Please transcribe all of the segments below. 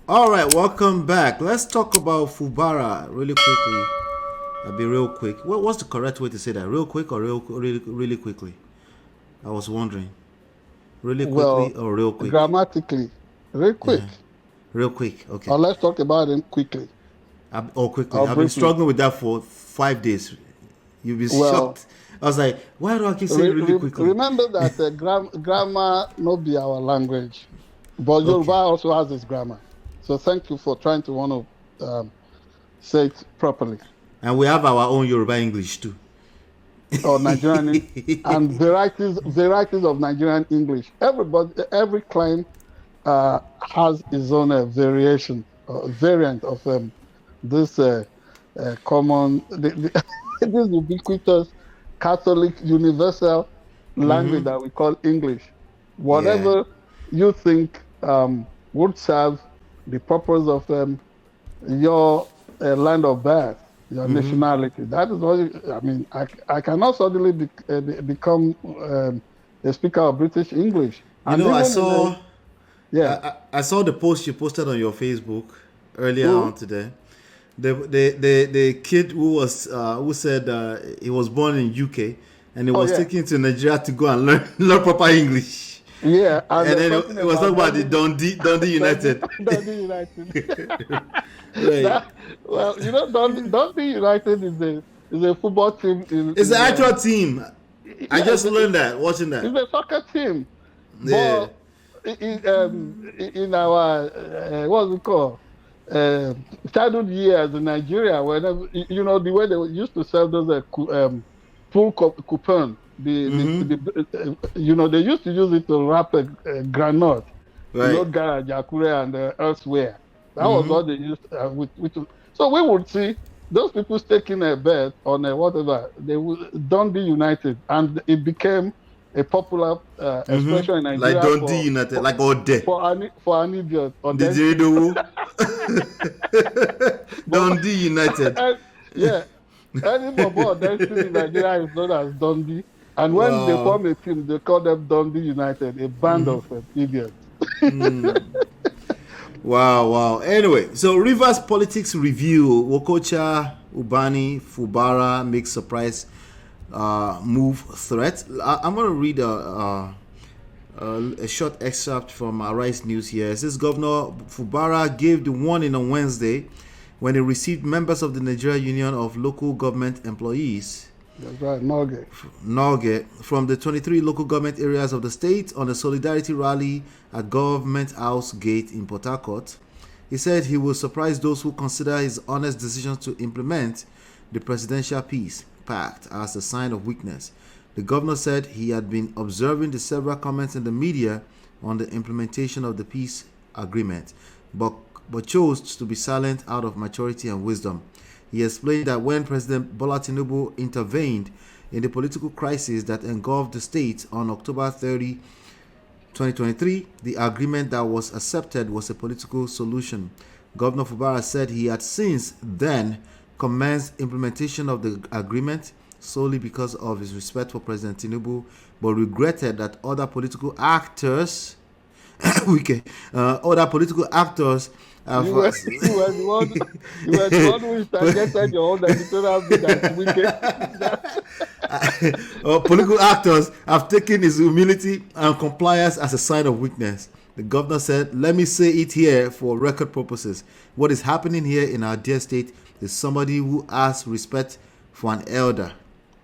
All right, welcome back. Let's talk about Fubara really quickly. I'll be real quick. What's the correct way to say that? Real quick or really quickly? I was wondering. Really quickly Well, or real quick? grammatically, very quick. Real quick. Okay. Or let's talk about it quickly Quickly. or I've been briefly. struggling with that for 5 days. You'll be Well, shocked. I was like, why do I keep saying really quickly? remember that grammar not be our language, but Yoruba Okay. also has its grammar. So thank you for trying to want to say it properly. And we have our own Yoruba English too. Or Nigerian and varieties of Nigerian English. Every client has his own variation or variant of this common this ubiquitous Catholic universal language that we call English. Yeah. Whatever you think would serve the purpose of your land of birth, your nationality. That is what I mean. I cannot suddenly become a speaker of British English. You And know, I even in saw yeah, I saw the post you posted on your Facebook earlier on who? today. The kid who said he was born in UK and he Oh was yeah, taken to Nigeria to go and learn proper English. yeah. And And they're then talking it was talking about about the Dundee United. Dundee United. Right. Well, Dundee United is a football team It's the actual team. I yeah, just learned that watching that. it's a soccer team. Yeah. But in our what's it called childhood years in Nigeria, whenever the way they used to sell those full coupon, they used to use it to wrap a granite, Right. Garage, Akure, and elsewhere. That was what they used so we would see those people taking a bet on a whatever they would Dundee United, and it became a popular expression in Like Nigeria Dundee United, like Ode. for an idiot. Did you do But Dundee United? yeah, any Bobo density in Nigeria is known as Dundee. And when they Wow. form a team, they call them Dundee United, a band of idiots. Wow. Anyway, so Rivers Politics Review, Wokocha, Ubani, Fubara makes surprise move threat. I'm going to read a short excerpt from Arise News here. It says Governor Fubara gave the warning on Wednesday when he received members of the Nigeria Union of Local Government Employees That's right, Norgay. NOGE from the 23 local government areas of the state on a solidarity rally at Government House Gate in Port Harcourt. He said he will surprise those who consider his honest decision to implement the Presidential Peace Pact as a sign of weakness. The governor said he had been observing the several comments in the media on the implementation of the peace agreement, but chose to be silent out of maturity and wisdom. He explained that when President Bola Tinubu intervened in the political crisis that engulfed the state on October 30, 2023, the agreement that was accepted was a political solution. Governor Fubara said he had since then commenced implementation of the agreement solely because of his respect for President Tinubu, but regretted that other political actors, Wike, other political actors have You were, you were the one. You were the one who targeted your own editorial bid as wicked. political actors have taken his humility and compliance as a sign of weakness. The governor said, "Let me say it here for record purposes. What is happening here in our dear state is somebody who has respect for an elder.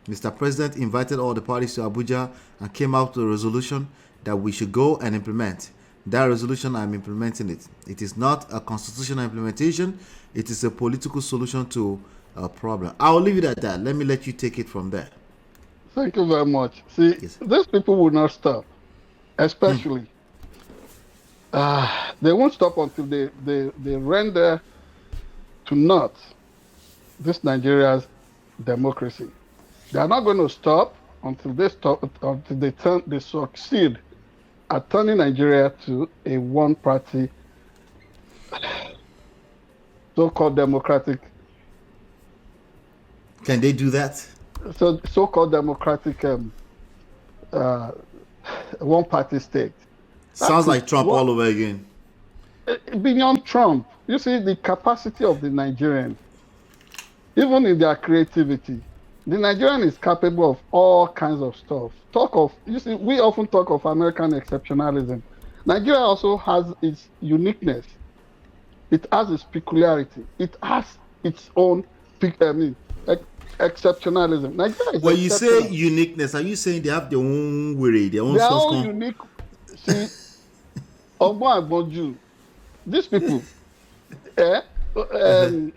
Mr. President invited all the parties to Abuja and came out with a resolution that we should go and implement. That resolution, I'm implementing it. It is not a constitutional implementation. It is a political solution to a problem." I'll leave it at that. Let me let you take it from there. Thank you very much. See, Yes. these people will not stop, especially. They won't stop until they render to naught this Nigeria's democracy. They are not going to stop until they succeed at turning Nigeria to a one-party, so-called democratic, Can they do that? so-called democratic one-party state. That Sounds is like Trump what all over again. beyond Trump, you see the capacity of the Nigerians, even in their creativity. The Nigerian is capable of all kinds of stuff. You see, we often talk of American exceptionalism. Nigeria also has its uniqueness. It has its peculiarity. It has its own, exceptionalism. Nigeria is When you say exceptional. uniqueness, are you saying they have their own way, their own They are source? all unique. See, Ogbon Agboju, these people, eh? Um,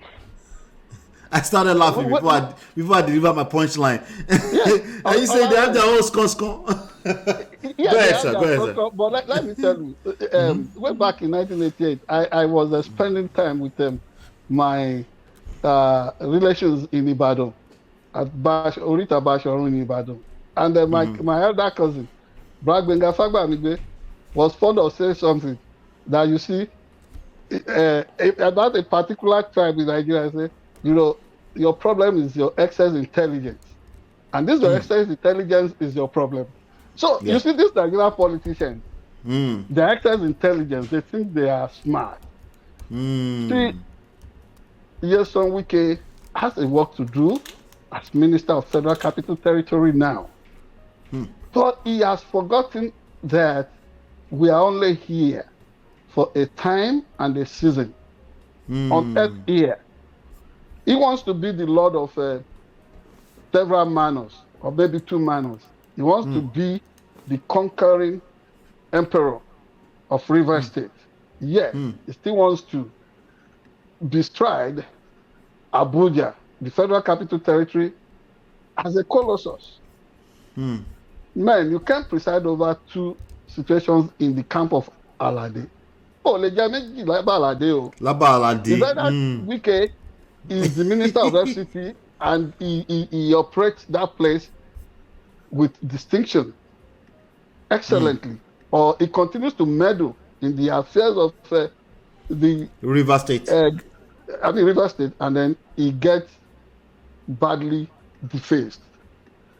I started laughing before I deliver my punchline. yes, Are you saying they have their own scon? yeah, Go they ahead, have sir. their Go ahead, sir. culture. But let me tell you, way back in 1988, I was spending time with my relations in Ibadan at Orita Basharun in Ibadan, and my elder cousin, Brad Benga Fagbamigbe, was fond of saying something that you see about a particular tribe in Nigeria. Say, your problem is your excess intelligence, and this your excess intelligence is your problem. So you Yeah. see, these Nigerian politicians, their excess intelligence, they think they are smart. See, Yeson Wike has a work to do as Minister of Federal Capital Territory now. But he has forgotten that we are only here for a time and a season on earth here. He wants to be the Lord of several manors, or maybe 2 manors. He wants to be the conquering emperor of River State. Yet, he still wants to bestride Abuja, the Federal Capital Territory, as a colossus. Man, you can't preside over 2 situations in the camp of Alade. Oh, Lejamiji Alade. Laba Alade. The better Wike is the Minister of FCT, and he operates that place with distinction, excellently. Or he continues to meddle in the affairs of the River State. River State, and then he gets badly defaced.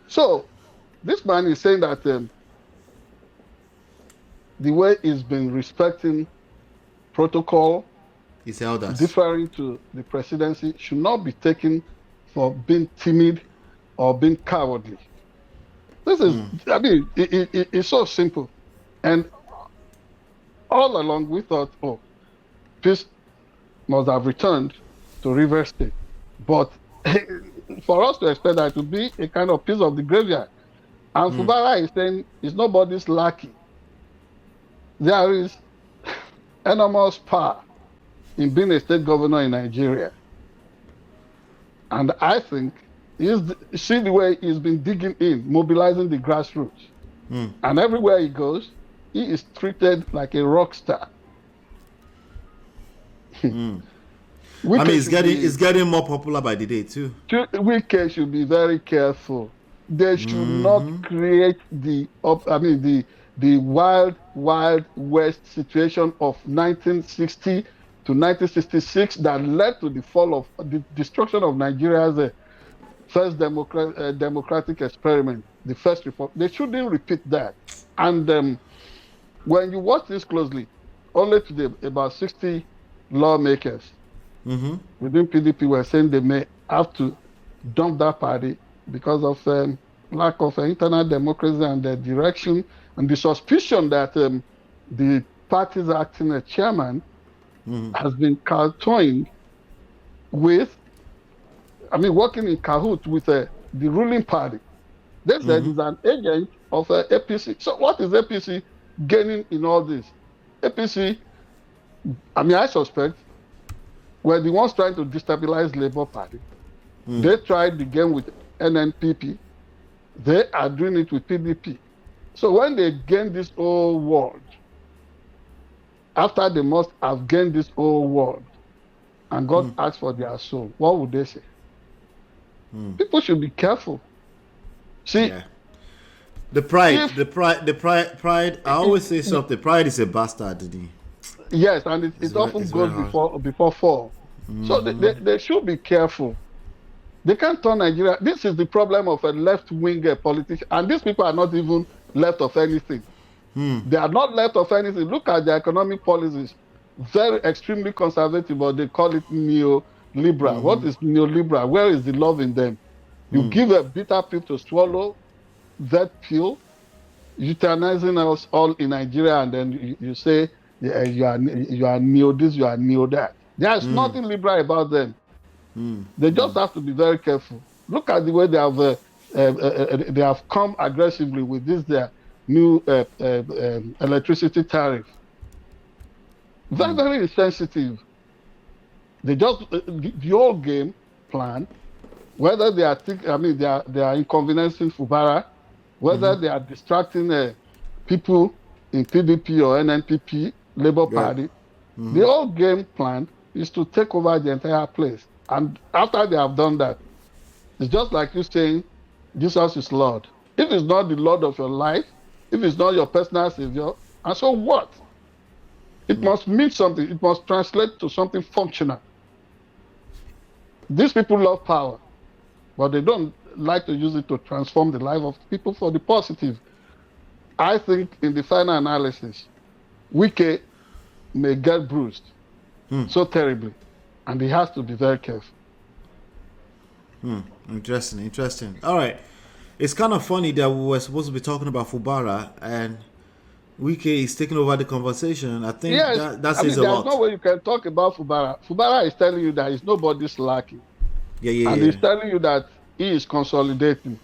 So this man is saying that the way he's been respecting protocol, His elders. differing to the presidency, should not be taken for being timid or being cowardly. This is, it's so simple. And all along we thought, peace must have returned to River State. But for us to expect that to be a kind of peace of the graveyard. And Fubara is saying it's nobody's lucky. There is enormous power in being a state governor in Nigeria. And I think see the way he's been digging in, mobilizing the grassroots. And everywhere he goes, he is treated like a rock star. It's getting more popular by the day too. Wike should be very careful. They should not create the wild west situation of 1960 to 1966 that led to the fall of the destruction of Nigeria's first democratic experiment, the first reform. They shouldn't repeat that. And when you watch this closely, only today about 60 lawmakers within PDP were saying they may have to dump that party because of lack of internal democracy and the direction and the suspicion that the party's acting chairman has been kowtowing with, working in cahoot with the ruling party. They said he's an agent of APC. So what is APC gaining in all this? APC, I suspect, were the ones trying to destabilize Labour Party. They tried the game with NNPP. They are doing it with PDP. So when they gain this whole world, after they must have gained this whole world, and God asks for their soul, what would they say? People should be careful. See, the pride. I always say something. Pride is a bastard, didn't yes, and it often goes before fall. So they should be careful. They can't turn Nigeria. This is the problem of a left-wing politician, and these people are not even left of anything. They are not left of anything. Look at the economic policies. very extremely conservative, or they call it neoliberal. What is neoliberal? Where is the love in them? You give a bitter pill to swallow, that pill, euthanizing us all in Nigeria, and then you say, yeah, you are neo this, you are neo that. There's nothing liberal about them. They just have to be very careful. Look at the way they have come aggressively with this their new electricity tariff. Very, very insensitive. They just the old game plan. Whether they are they are inconveniencing Fubara, whether they are distracting people in PDP or NNPP, Labour Party, the whole game plan is to take over the entire place. And after they have done that, it's just like you saying, Jesus is Lord. If it's not the Lord of your life, if it's not your personal Savior, and so what? It must mean something. It must translate to something functional. These people love power, but they don't like to use it to transform the life of people for the positive. I think in the final analysis, Wike may get bruised so terribly, and he has to be very careful. Interesting. All right. It's kind of funny that we were supposed to be talking about Fubara, and Wike is taking over the conversation. I think that says a lot. There's no way you can talk about Fubara. Fubara is telling you that he's nobody's lacking. And he's telling you that he is consolidating.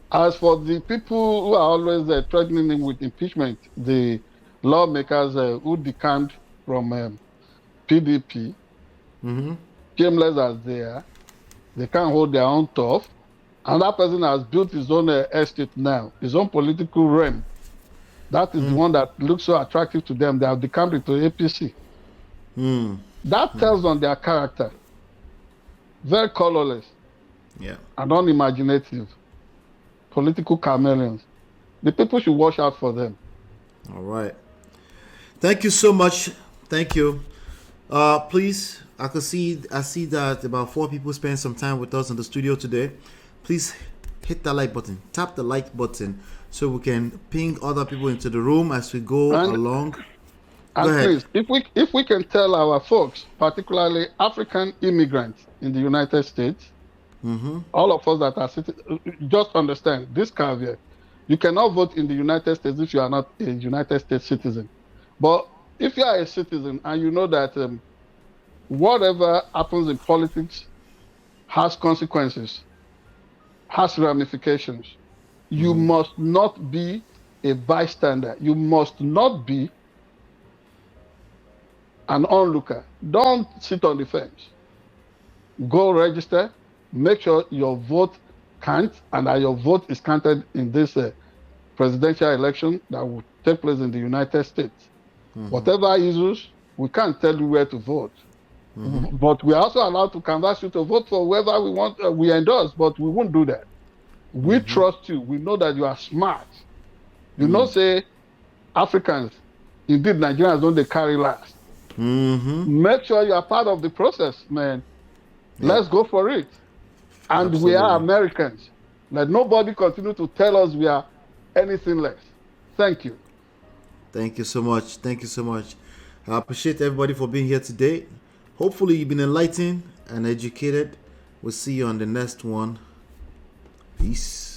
As for the people who are always threatening him with impeachment, the lawmakers who decamped from PDP, shameless as they are, they can't hold their own tough. And that person has built his own estate now, his own political realm. That is the one that looks so attractive to them. They have decamped into APC. That tells on their character. Very colorless. And unimaginative. Political chameleons. The people should watch out for them. All right. Thank you so much. Thank you. Please, I see that about 4 people spent some time with us in the studio today. Please hit that like button. Tap the like button so we can ping other people into the room as we go along. And please, if we can tell our folks, particularly African immigrants in the United States, all of us that are sitting, just understand this caveat. You cannot vote in the United States if you are not a United States citizen. But if you are a citizen and you know that whatever happens in politics has consequences, has ramifications, you must not be a bystander. You must not be an onlooker. Don't sit on the fence. Go register. Make sure your vote counts and that your vote is counted in this presidential election that will take place in the United States. Whatever issues, we can't tell you where to vote. But we are also allowed to canvass you to vote for whoever we want, we endorse, but we won't do that. We trust you. We know that you are smart. You know, say, Africans, indeed, Nigerians don't they carry last. Make sure you are part of the process, man. Let's go for it. And we are Americans. Let nobody continue to tell us we are anything less. Thank you. Thank you so much. Thank you so much. I appreciate everybody for being here today. Hopefully you've been enlightened and educated. We'll see you on the next one. Peace.